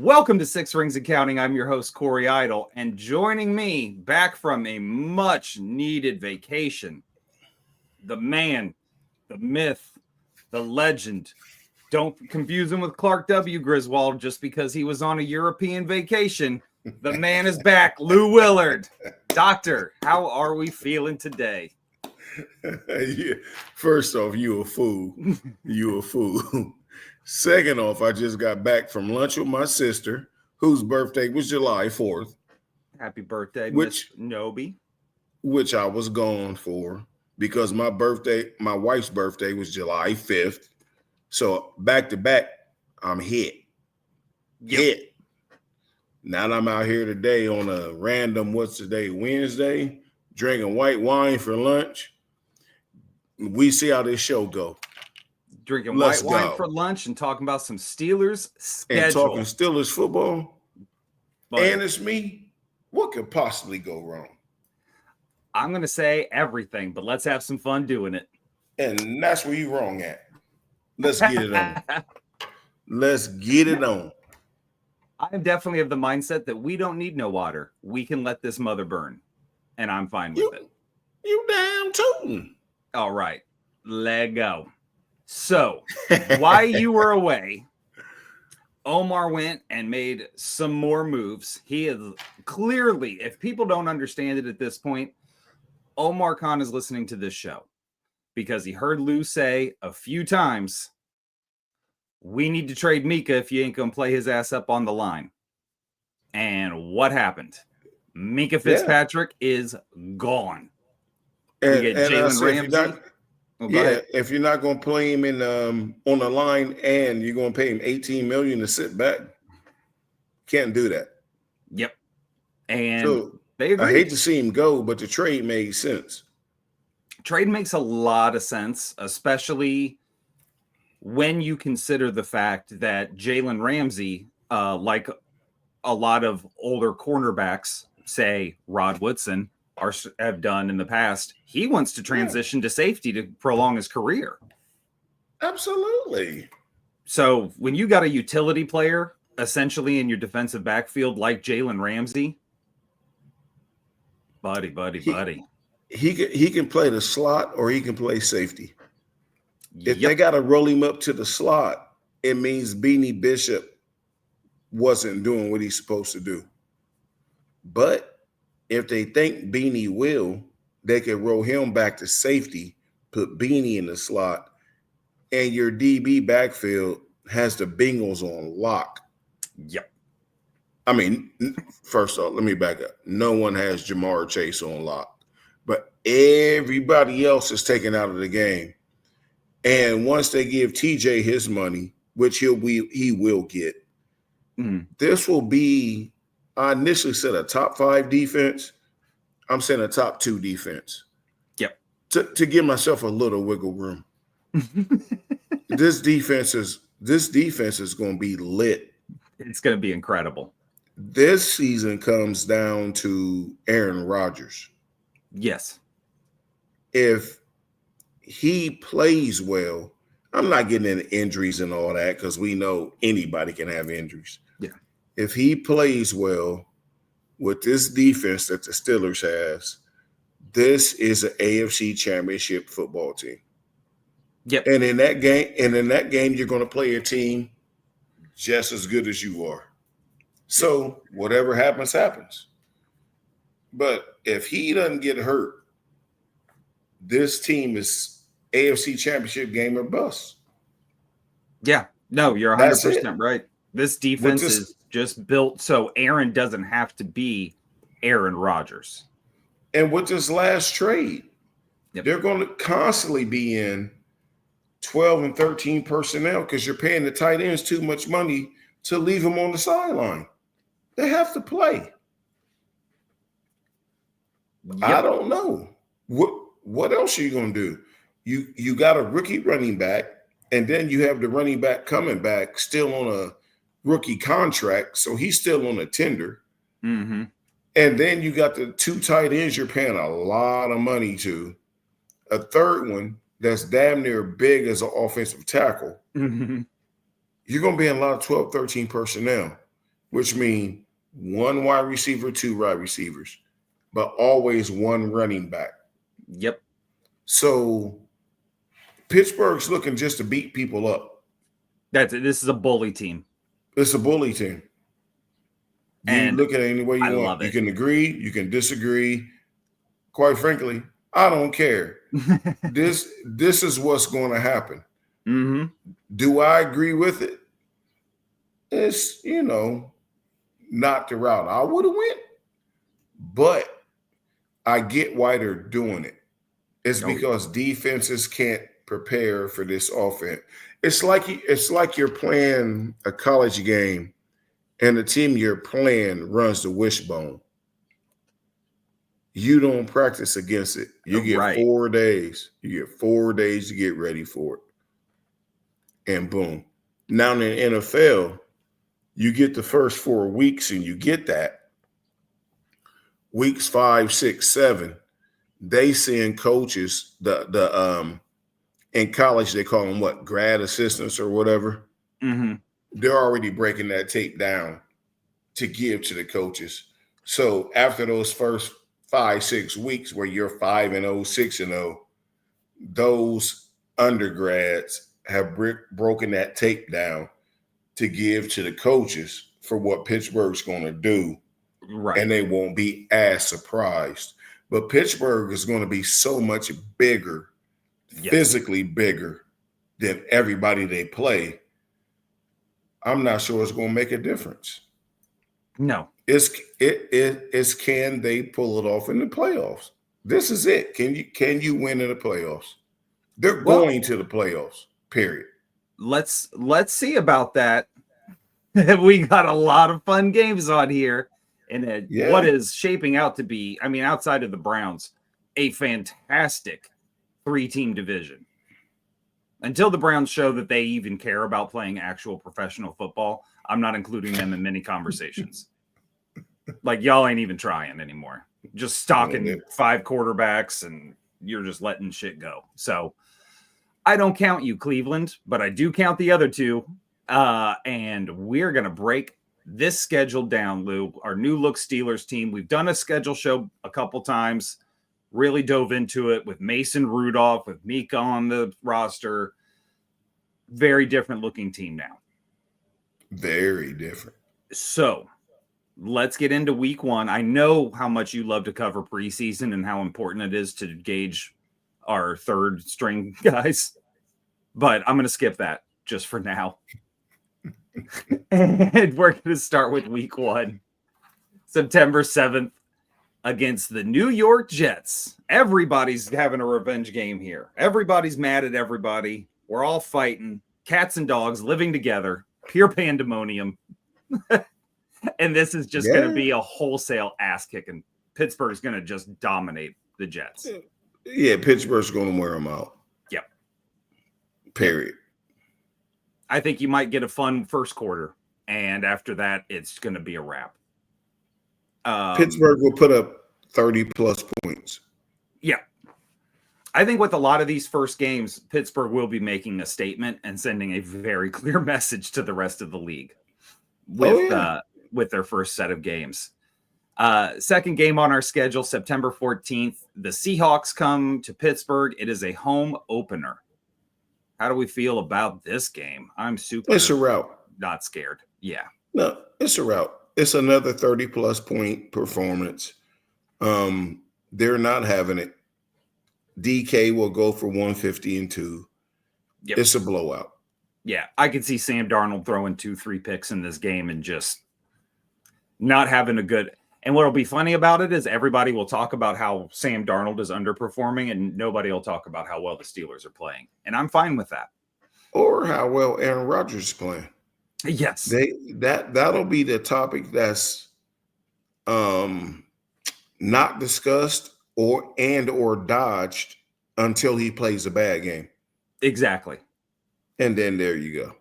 Welcome to Six Rings and Counting. I'm your host, Corey Idle, and joining me back from a much-needed vacation, the man, the myth, the legend. Don't confuse him with Clark W. Griswold just because he was on a European vacation. The man is back, Lou Willard. Doctor, how are we feeling today? Yeah. First off, you a fool. You a fool. Second off, I just got back from lunch with my sister, whose birthday was July 4th. Happy birthday, Miss Nobi. Which I was gone for because my wife's birthday was July 5th. So back to back, I'm hit. Hit. Now I'm out here today on a random, what's today, Wednesday, drinking white wine for lunch. We see how this show go. Drinking white wine for lunch and talking about some Steelers schedule. And talking Steelers football. And it's me. What could possibly go wrong? I'm going to say everything, but let's have some fun doing it. And that's where you're wrong at. Let's get it on. Let's get it on. I am definitely of the mindset that we don't need no water. We can let this mother burn. And I'm fine with it. You damn tootin'. All right. Let go. So, while you were away, Omar went and made some more moves. He is clearly, if people don't understand it at this point, Omar Khan is listening to this show because he heard Lou say a few times, we need to trade Mika if you ain't going to play his ass up on the line. And what happened? Mika Fitzpatrick is gone. And, we get Jalen Ramsey. If you're not going to play him in on the line and you're going to pay him $18 million to sit back, can't do that. Yep. And so they agree. I hate to see him go, but the trade made sense. Trade makes a lot of sense, especially when you consider the fact that Jalen Ramsey, like a lot of older cornerbacks, say Rod Woodson, have done in the past, he wants to transition to safety to prolong his career. Absolutely. So when you got a utility player essentially in your defensive backfield like Jalen Ramsey, buddy. He can play the slot or he can play safety. If they got to roll him up to the slot, it means Beanie Bishop wasn't doing what he's supposed to do. But if they think Beanie will, they can roll him back to safety, put Beanie in the slot, and your DB backfield has the Bengals on lock. Yep. I mean, first off, let me back up. No one has Jamar Chase on lock, but everybody else is taken out of the game. And once they give TJ his money, which he will get, this will be, I initially said a top 5 defense. I'm saying a top 2 defense. Yep. To give myself a little wiggle room. This defense is going to be lit. It's going to be incredible. This season comes down to Aaron Rodgers. Yes. If he plays well, I'm not getting into injuries and all that because we know anybody can have injuries. Yeah. If he plays well with this defense that the Steelers has, this is an AFC Championship football team. Yep. And in that game, you're going to play a team just as good as you are. So whatever happens, happens. But if he doesn't get hurt, this team is AFC Championship game or bust. Yeah. No, you're 100% right. This defense is just built so Aaron doesn't have to be Aaron Rodgers. And with this last trade, they're going to constantly be in 12 and 13 personnel because you're paying the tight ends too much money to leave them on the sideline. They have to play. Yep. I don't know. What else are you going to do? You got a rookie running back, and then you have the running back coming back still on a rookie contract, so he's still on a tender. Mm-hmm. And then you got the 2 tight ends you're paying a lot of money to. A third one that's damn near big as an offensive tackle. Mm-hmm. You're going to be in a lot of 12, 13 personnel. which means one wide receiver, two wide receivers, but always one running back. Yep. So Pittsburgh's looking just to beat people up. That's it. This is a bully team. It's a bully team. You And look at it any way you want. love it. You can agree, you can disagree. Quite frankly, I don't care. This is what's going to happen. Mm-hmm. Do I agree with it? It's, not the route I would have went, but I get why they're doing it. It's because defenses can't prepare for this offense. It's like you're playing a college game and the team you're playing runs the wishbone. You don't practice against it. You get 4 days. You get 4 days to get ready for it. And boom. Now in the NFL, you get the first 4 weeks and you get that. Weeks 5, 6, 7, they send coaches, in college, they call them what? Grad assistants or whatever. Mm-hmm. They're already breaking that tape down to give to the coaches. So after those first 5, 6 weeks where you're 5-0, 6-0, those undergrads have broken that tape down to give to the coaches for what Pittsburgh's going to do. Right. And they won't be as surprised. But Pittsburgh is going to be so much bigger, physically bigger than everybody they play. I'm not sure it's going to make a difference. No. It's can they pull it off in the playoffs? This is it. Can you win in the playoffs? They're going to the playoffs, period. Let's see about that. We got a lot of fun games on here. And what is shaping out to be, I mean, outside of the Browns, a fantastic 3-team division. Until the Browns show that they even care about playing actual professional football, I'm not including them in many conversations. Like, y'all ain't even trying anymore. Just stocking 5 quarterbacks and you're just letting shit go. So I don't count you, Cleveland, but I do count the other two. And we're going to break this schedule down, Lou, our new look Steelers team. We've done a schedule show a couple times, really dove into it with Mason Rudolph, with Mika on the roster. Very different looking team now. Very different. So let's get into week 1. I know how much you love to cover preseason and how important it is to gauge our third string guys, but I'm going to skip that just for now. And we're going to start with week 1, September 7th, against the New York Jets. Everybody's having a revenge game here. Everybody's mad at everybody. We're all fighting, cats and dogs living together, pure pandemonium. And this is just going to be a wholesale ass kicking. Pittsburgh's going to just dominate the Jets. Yeah, Pittsburgh's going to wear them out. Yep. Period. I think you might get a fun first quarter, and after that, it's going to be a wrap. Pittsburgh will put up 30-plus points. Yeah. I think with a lot of these first games, Pittsburgh will be making a statement and sending a very clear message to the rest of the league with their first set of games. Second game on our schedule, September 14th. The Seahawks come to Pittsburgh. It is a home opener. How do we feel about this game? I'm super. It's a rout. Not scared. Yeah. No, it's a rout. It's another 30-plus point performance. They're not having it. DK will go for 150-2. Yep. It's a blowout. Yeah, I could see Sam Darnold throwing 2-3 picks in this game and just not having a good. And what'll be funny about it is everybody will talk about how Sam Darnold is underperforming, and nobody will talk about how well the Steelers are playing. And I'm fine with that. Or how well Aaron Rodgers is playing. Yes. That'll be the topic that's not discussed or dodged until he plays a bad game. Exactly. And then there you go.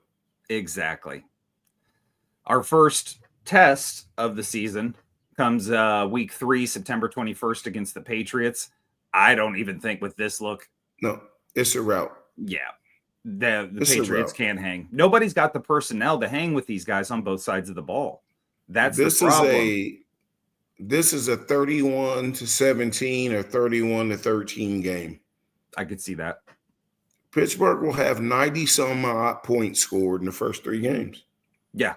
Exactly. Our first test of the season comes week 3, September 21st against the Patriots. I don't even think with this look. No, it's a rout. Yeah. The Patriots can't hang. Nobody's got the personnel to hang with these guys on both sides of the ball. That's the This problem. this is a 31-17 or 31-13 game. I could see that. Pittsburgh will have 90 some odd points scored in the first 3 games. Yeah.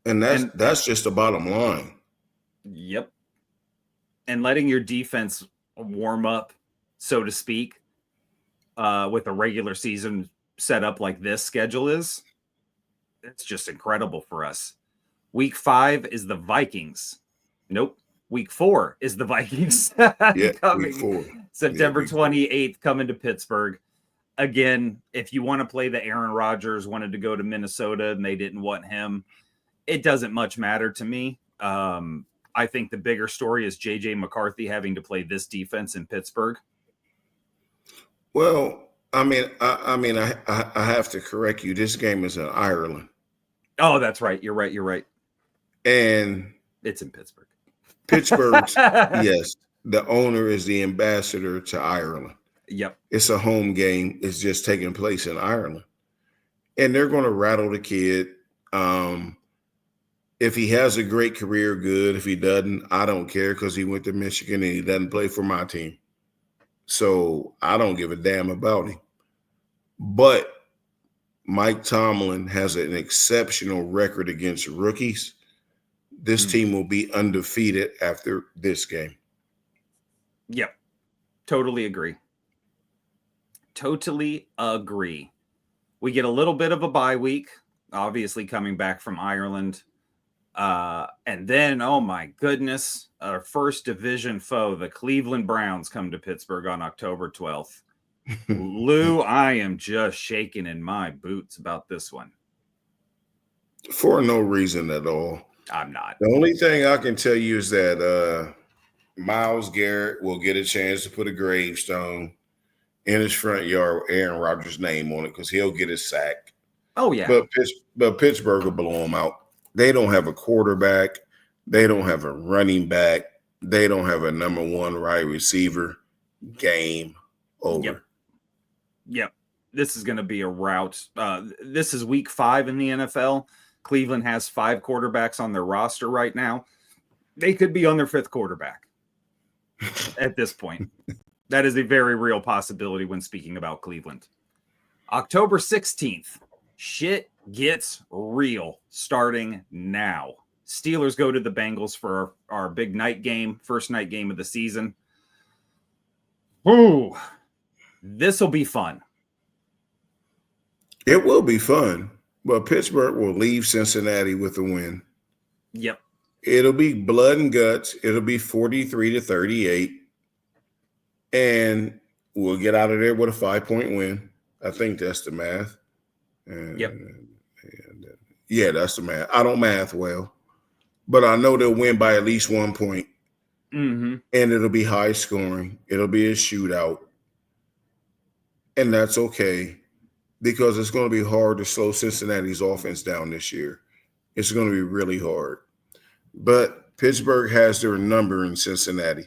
And that's just the bottom line. Yep. And letting your defense warm up, so to speak, with a regular season set up like this schedule is, it's just incredible for us. Week 5 is the Vikings. Nope. Week 4 is the Vikings. Yeah, coming week 4. September week 28th, 4. Coming to Pittsburgh. Again, if you want to play the Aaron Rodgers wanted to go to Minnesota and they didn't want him, it doesn't much matter to me. I think the bigger story is J.J. McCarthy having to play this defense in Pittsburgh. Well, I have to correct you. This game is in Ireland. Oh, that's right. You're right. And it's in Pittsburgh. Pittsburgh's, yes, the owner is the ambassador to Ireland. Yep. It's a home game. It's just taking place in Ireland. And they're going to rattle the kid. If he has a great career, good. If he doesn't, I don't care because he went to Michigan and he doesn't play for my team. So I don't give a damn about him. But Mike Tomlin has an exceptional record against rookies. This team will be undefeated after this game. Yep. Totally agree. We get a little bit of a bye week, obviously coming back from Ireland. And then, oh my goodness, our first division foe, the Cleveland Browns, come to Pittsburgh on October 12th. Lou, I am just shaking in my boots about this one. For no reason at all. I'm not. The only thing I can tell you is that Myles Garrett will get a chance to put a gravestone in his front yard with Aaron Rodgers' name on it because he'll get his sack. Oh, yeah. But Pittsburgh will blow him out. They don't have a quarterback. They don't have a running back. They don't have a number 1 wide receiver. Game over. Yep. This is going to be a rout. This is week 5 in the NFL. Cleveland has 5 quarterbacks on their roster right now. They could be on their 5th quarterback at this point. That is a very real possibility when speaking about Cleveland. October 16th, shit gets real starting now. Steelers go to the Bengals for our big night game, first night game of the season. Ooh, this will be fun. It will be fun, but Pittsburgh will leave Cincinnati with a win. Yep. It'll be blood and guts. It'll be 43-38. And we'll get out of there with a 5-point win. I think that's the math. Yep. Yeah, that's the math. I don't math well, but I know they'll win by at least 1 point. Mm-hmm. And it'll be high scoring. It'll be a shootout. And that's okay because it's going to be hard to slow Cincinnati's offense down this year. It's going to be really hard. But Pittsburgh has their number in Cincinnati.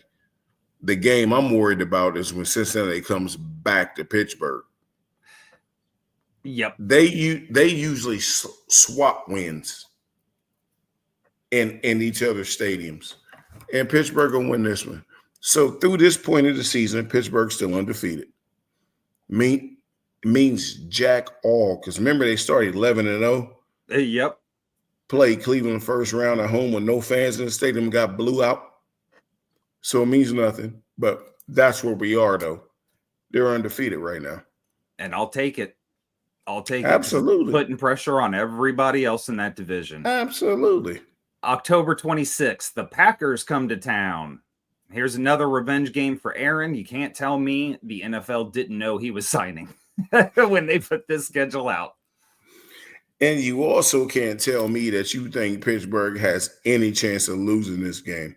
The game I'm worried about is when Cincinnati comes back to Pittsburgh. Yep. They usually swap wins in each other's stadiums. And Pittsburgh will win this one. So through this point of the season, Pittsburgh's still undefeated. Means jack all. Because remember, they started 11-0. Yep. Played Cleveland first round at home with no fans in the stadium, got blew out. So it means nothing. But that's where we are, though. They're undefeated right now. And I'll take it. Absolutely. Putting pressure on everybody else in that division. Absolutely. October 26th, the Packers come to town. Here's another revenge game for Aaron. You can't tell me the NFL didn't know he was signing when they put this schedule out. And you also can't tell me that you think Pittsburgh has any chance of losing this game.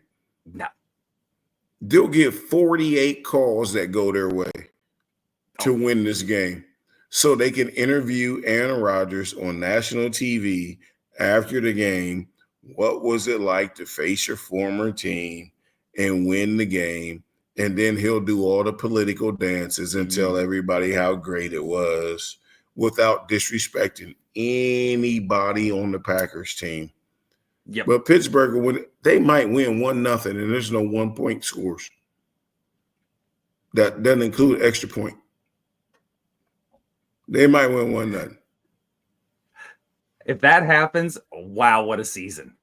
No. They'll get 48 calls that go their way to win this game. So they can interview Aaron Rodgers on national TV after the game. What was it like to face your former team and win the game? And then he'll do all the political dances and tell everybody how great it was without disrespecting anybody on the Packers team. Yep. But Pittsburgh, they might win 1-0, and there's no 1-point scores. That doesn't include extra point. They might win 1-0. If that happens, wow, what a season.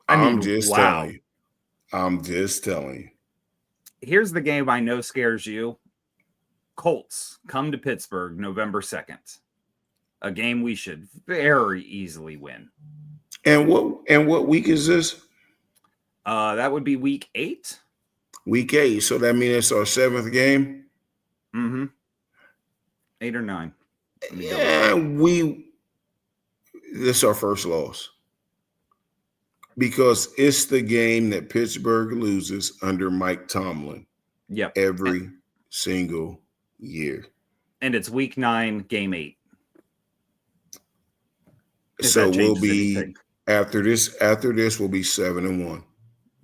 I'm just telling you. Here's the game I know scares you. Colts come to Pittsburgh November 2nd. A game we should very easily win. And what week is this? That would be week 8. Week 8. So that means it's our 7th game? Mm-hmm. 8 or 9. Yeah, this is our first loss. Because it's the game that Pittsburgh loses under Mike Tomlin. Yep. Every single year. And it's week 9, game 8. So we'll be after this we'll be 7-1.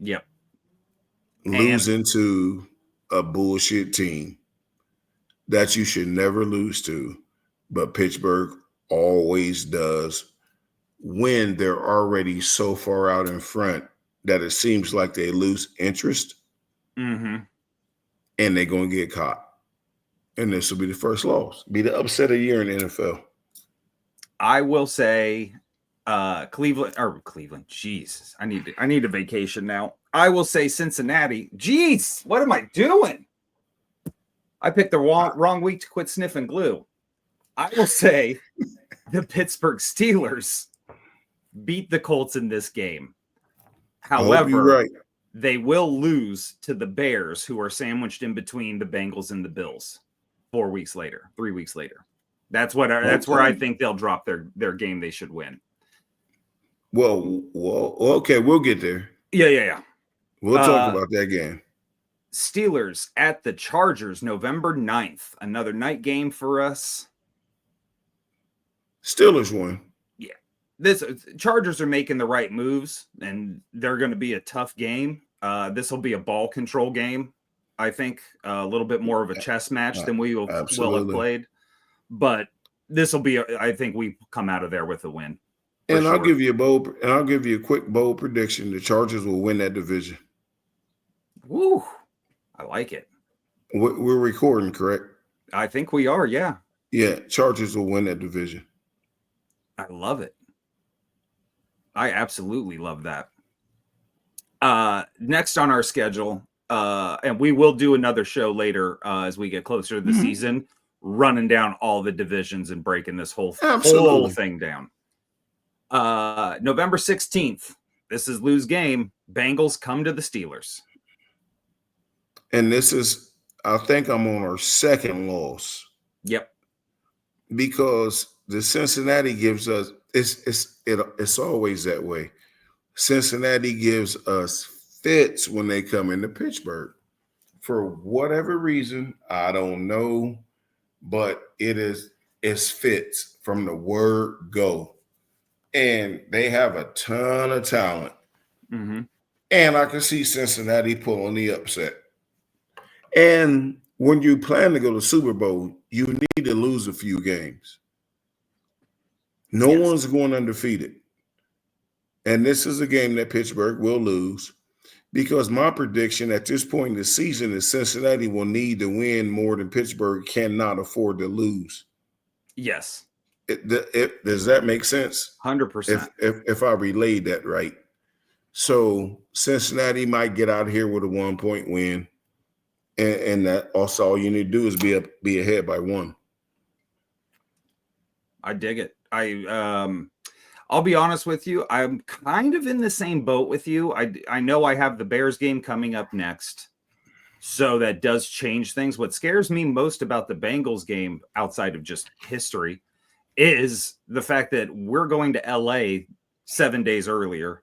Yep. Losing to a bullshit team that you should never lose to, but Pittsburgh always does when they're already so far out in front that it seems like they lose interest. Mm-hmm. And they're going to get caught. And this will be the first loss. Be the upset of the year in the NFL. I will say Cleveland. Jesus, I need a vacation now. I will say Cincinnati. Jeez, what am I doing? I picked the wrong week to quit sniffing glue. I will say the Pittsburgh Steelers beat the Colts in this game. However, they will lose to the Bears, who are sandwiched in between the Bengals and the Bills 3 weeks later. That's where I think they'll drop their game they should win. Well, okay, we'll get there. Yeah. We'll talk about that game. Steelers at the Chargers, November 9th. Another night game for us. Steelers won. Yeah. This Chargers are making the right moves, and they're going to be a tough game. This will be a ball control game. I think a little bit more of a chess match than we will have played. But this will be, I think we come out of there with a win. And I'll give you a quick bold prediction. The Chargers will win that division. Woo. I like it. We're recording, correct? I think we are, yeah. Yeah, Chargers will win that division. I love it. I absolutely love that. Next on our schedule, and we will do another show later as we get closer to the season, running down all the divisions and breaking this whole thing down. November 16th, this is lose game. Bengals come to the Steelers. And this is, I think I'm on our second loss. Yep. Because the Cincinnati gives us, it's always that way. Cincinnati gives us fits when they come into Pittsburgh. For whatever reason, I don't know, but it's fits from the word go. And they have a ton of talent. Mm-hmm. And I can see Cincinnati pulling the upset. And when you plan to go to Super Bowl, you need to lose a few games. No one's going undefeated. And this is a game that Pittsburgh will lose because my prediction at this point in the season is Cincinnati will need to win more than Pittsburgh cannot afford to lose. Yes. Does that make sense? 100%. If I relayed that right. So Cincinnati might get out of here with a 1-point win. And that also all you need to do is be ahead by 1. I dig it. I'll be honest with you. I'm kind of in the same boat with you. I know I have the Bears game coming up next. So that does change things. What scares me most about the Bengals game outside of just history is the fact that we're going to LA 7 days earlier,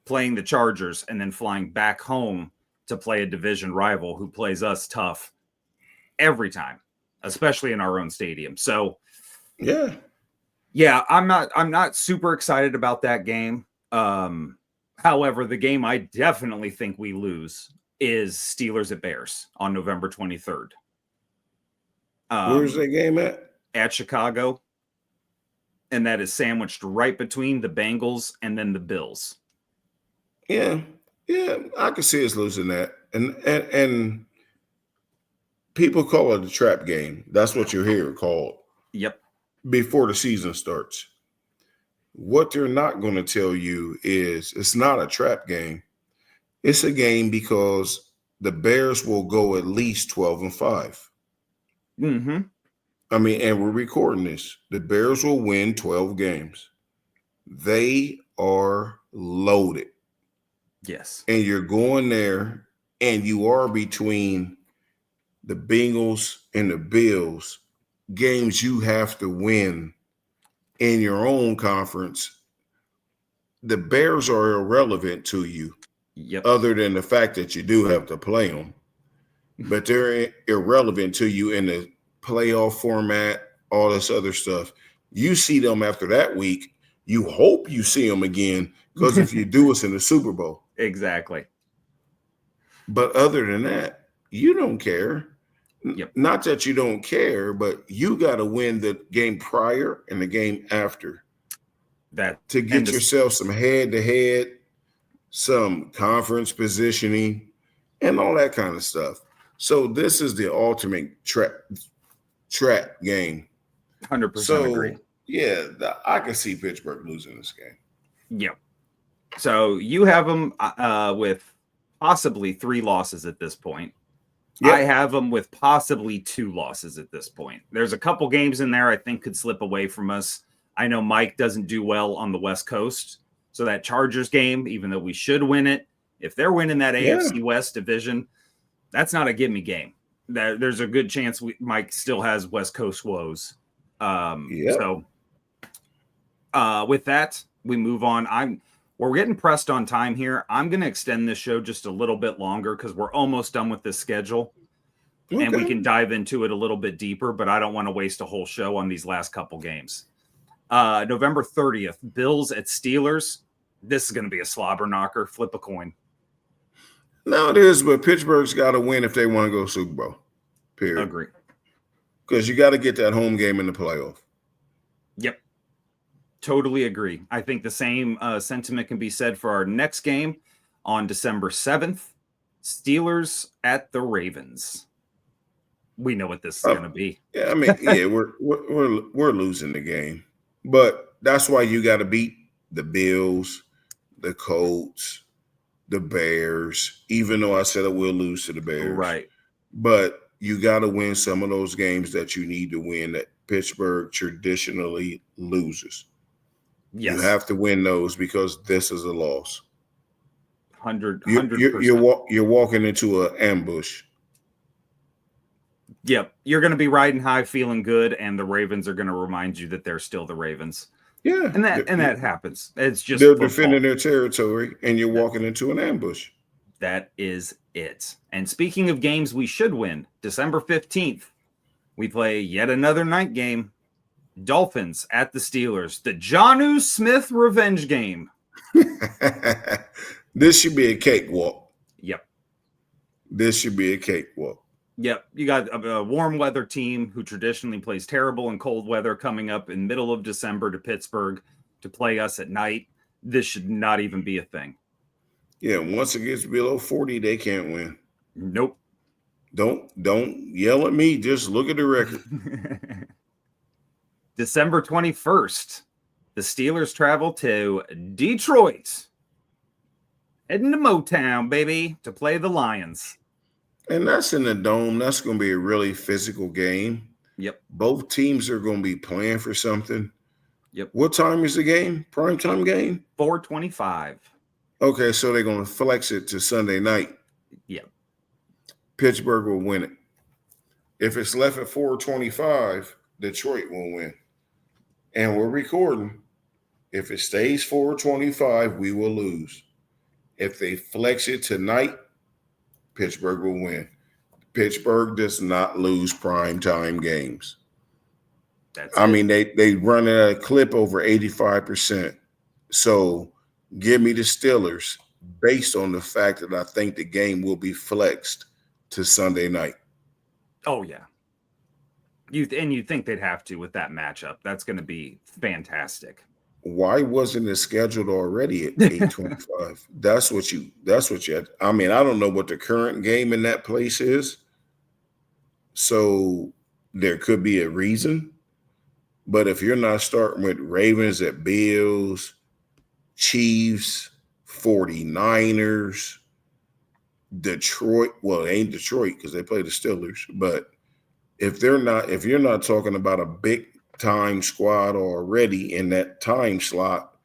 playing the Chargers, and then flying back home to play a division rival who plays us tough every time, especially in our own stadium. So yeah, I'm not super excited about that game. However, the game I definitely think we lose is Steelers at Bears on November 23rd. Where's that game at? At Chicago. And that is sandwiched right between the Bengals and then the Bills. Yeah, yeah, I can see us losing that, and people call it a trap game. That's what you're hearing called Yep. before the season starts. What they're not going to tell you is it's not a trap game. It's a game because the Bears will go at least 12-5. Mm-hmm. I mean, and we're recording this. The Bears will win 12 games. They are loaded. Yes. And you're going there and you are between the Bengals and the Bills, games you have to win in your own conference. The Bears are irrelevant to you, Yep. other than the fact that you do have to play them, but they're irrelevant to you in the playoff format, all this other stuff. You see them after that week. You hope you see them again, because if you do, it's in the Super Bowl. Exactly. But other than that, you don't care. Yep. Not that you don't care, but you got to win the game prior and the game after That to get yourself some head-to-head, some conference positioning, and all that kind of stuff. So this is the ultimate trap game. 100% agree. Yeah, I can see Pittsburgh losing this game. Yep. So you have them with possibly 3 losses at this point. Yep. I have them with possibly 2 losses at this point. There's a couple games in there I think could slip away from us. I know Mike doesn't do well on the West Coast. So that Chargers game, even though we should win it, if they're winning that AFC West division, that's not a gimme game. There's a good chance Mike still has West Coast woes. So with that, we move on. We're getting pressed on time here. I'm going to extend this show just a little bit longer because we're almost done with this schedule. Okay. And we can dive into it a little bit deeper, but I don't want to waste a whole show on these last couple games. November 30th, Bills at Steelers. This is going to be a slobber knocker. Flip a coin. No, it is, but Pittsburgh's got to win if they want to go Super Bowl. Period. Agree. Because you got to get that home game in the playoff. Yep. Totally agree. I think the same sentiment can be said for our next game on December 7th. Steelers at the Ravens. We know what this is going to be. Yeah, I mean, yeah, we're losing the game, but that's why you got to beat the Bills, the Colts, the Bears. Even though I said I will lose to the Bears, right? But you got to win some of those games that you need to win that Pittsburgh traditionally loses. Yes. You have to win those because this is a loss. 100%. You're walking into an ambush. Yep. You're going to be riding high, feeling good, and the Ravens are going to remind you that they're still the Ravens. Yeah. And that happens. It's just they're defending their territory, and you're walking into an ambush. That is it. And speaking of games we should win, December 15th, we play yet another night game. Dolphins at the Steelers. The Jonnu Smith revenge game. This should be a cakewalk. Yep. This should be a cakewalk. Yep. You got a warm weather team who traditionally plays terrible in cold weather coming up in middle of December to Pittsburgh to play us at night. This should not even be a thing. Yeah, once it gets below 40, they can't win. Nope. Don't yell at me. Just look at the record. December 21st, the Steelers travel to Detroit. Heading to Motown, baby, to play the Lions. And that's in the Dome. That's going to be a really physical game. Yep. Both teams are going to be playing for something. Yep. What time is the game? Prime time game? 4:25. Okay, so they're going to flex it to Sunday night. Yep. Pittsburgh will win it. If it's left at 4:25, Detroit will win. And we're recording. If it stays 4:25, we will lose. If they flex it tonight, Pittsburgh will win. Pittsburgh does not lose primetime games. I mean, they run at a clip over 85%. So give me the Steelers based on the fact that I think the game will be flexed to Sunday night. Oh, yeah. You think they'd have to with that matchup. That's going to be fantastic. why wasn't it scheduled already at 8:25? That's what you had. I mean, I don't know what the current game in that place is. So there could be a reason. But if you're not starting with Ravens at Bills, Chiefs, 49ers, Detroit, well, it ain't Detroit because they play the Steelers, but if you're not talking about a big time squad already in that time slot,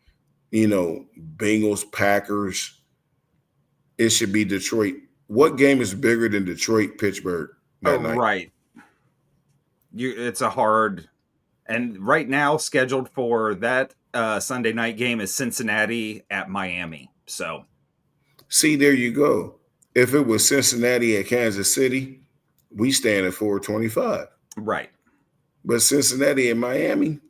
Bengals, Packers, it should be Detroit. What game is bigger than Detroit, Pittsburgh that night? Right. It's a hard, and right now scheduled for that Sunday night game is Cincinnati at Miami. So, see, there you go. If it was Cincinnati at Kansas City, we stand at 425. Right. But Cincinnati and Miami,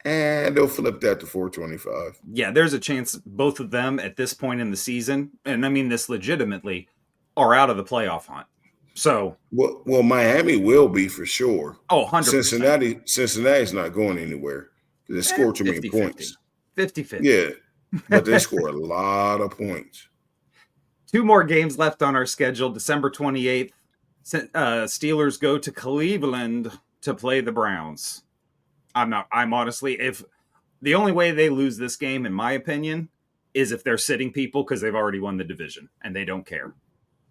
they'll flip that to 425. Yeah, there's a chance both of them at this point in the season, and I mean this legitimately, are out of the playoff hunt. So, well, Miami will be for sure. Oh, 100%. Cincinnati's not going anywhere. They score too many points. 50-50. Yeah, but they score a lot of points. 2 more games left on our schedule. December 28th, Steelers go to Cleveland to play the Browns. I'm honestly, if the only way they lose this game, in my opinion, is if they're sitting people because they've already won the division and they don't care.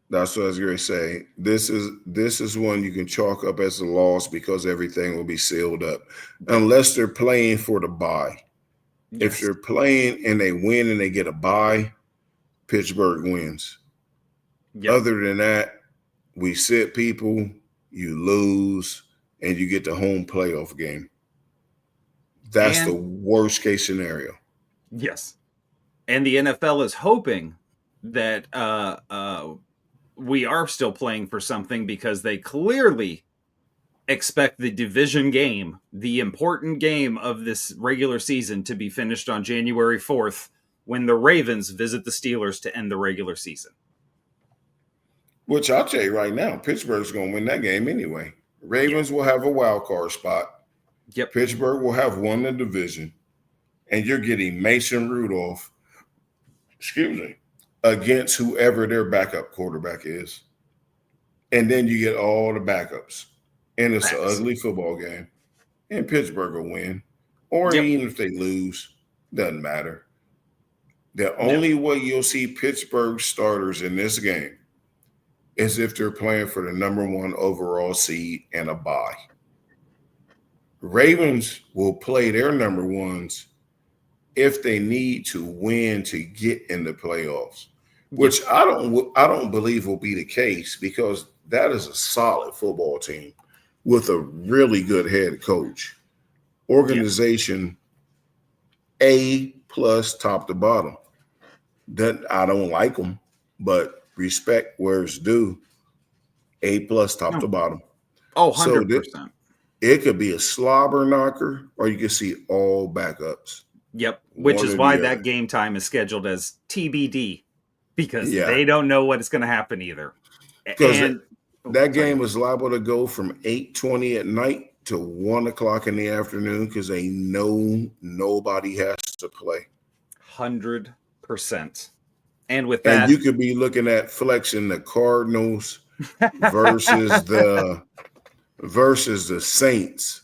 That's what I was going to say. This is one you can chalk up as a loss because everything will be sealed up unless they're playing for the bye. Yes. If they're playing and they win and they get a bye, Pittsburgh wins. Yep. Other than that, we sit people, you lose, and you get the home playoff game. That's the worst case scenario. Yes. And the NFL is hoping that we are still playing for something because they clearly expect the division game, the important game of this regular season, to be finished on January 4th when the Ravens visit the Steelers to end the regular season. Which I'll tell you right now, Pittsburgh's going to win that game anyway. Ravens will have a wild card spot. Yep. Pittsburgh will have won the division. And you're getting Mason Rudolph, against whoever their backup quarterback is. And then you get all the backups. And it's an ugly football game. And Pittsburgh will win. Or even if they lose, doesn't matter. The only way you'll see Pittsburgh starters in this game is if they're playing for the number 1 overall seed and a bye. Ravens will play their number 1s if they need to win to get in the playoffs, which I don't believe will be the case because that is a solid football team with a really good head coach. Organization A+ top to bottom. That I don't like them, but respect where it's due. A+ top to bottom. Oh, 100%. So it could be a slobber knocker, or you could see all backups. Yep, which is why that game time is scheduled as TBD, because they don't know what is going to happen either. Because that game is liable to go from 8:20 at night to 1 o'clock in the afternoon because they know nobody has to play. 100%. And with that, and you could be looking at flexing the Cardinals versus the Saints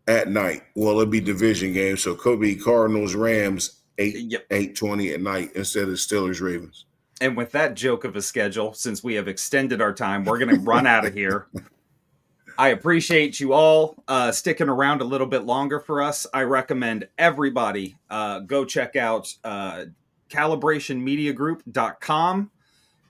at night. Well, it'd be division game, so it could be Cardinals Rams 8:20 at night instead of Steelers Ravens. And with that joke of a schedule, since we have extended our time, we're going to run out of here. I appreciate you all sticking around a little bit longer for us. I recommend everybody go check out calibrationmediagroup.com.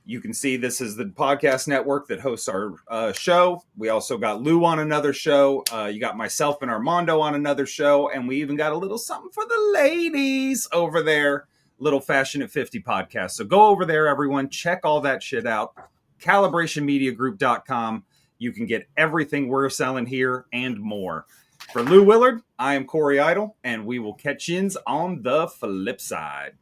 You can see this is the podcast network that hosts our show. We also got Lou on another show. You got myself and Armando on another show. And we even got a little something for the ladies over there. Little Fashion at 50 podcast. So go over there, everyone. Check all that shit out. calibrationmediagroup.com. You can get everything we're selling here and more. For Lou Willard, I am Corey Idle, and we will catch yins on the flip side.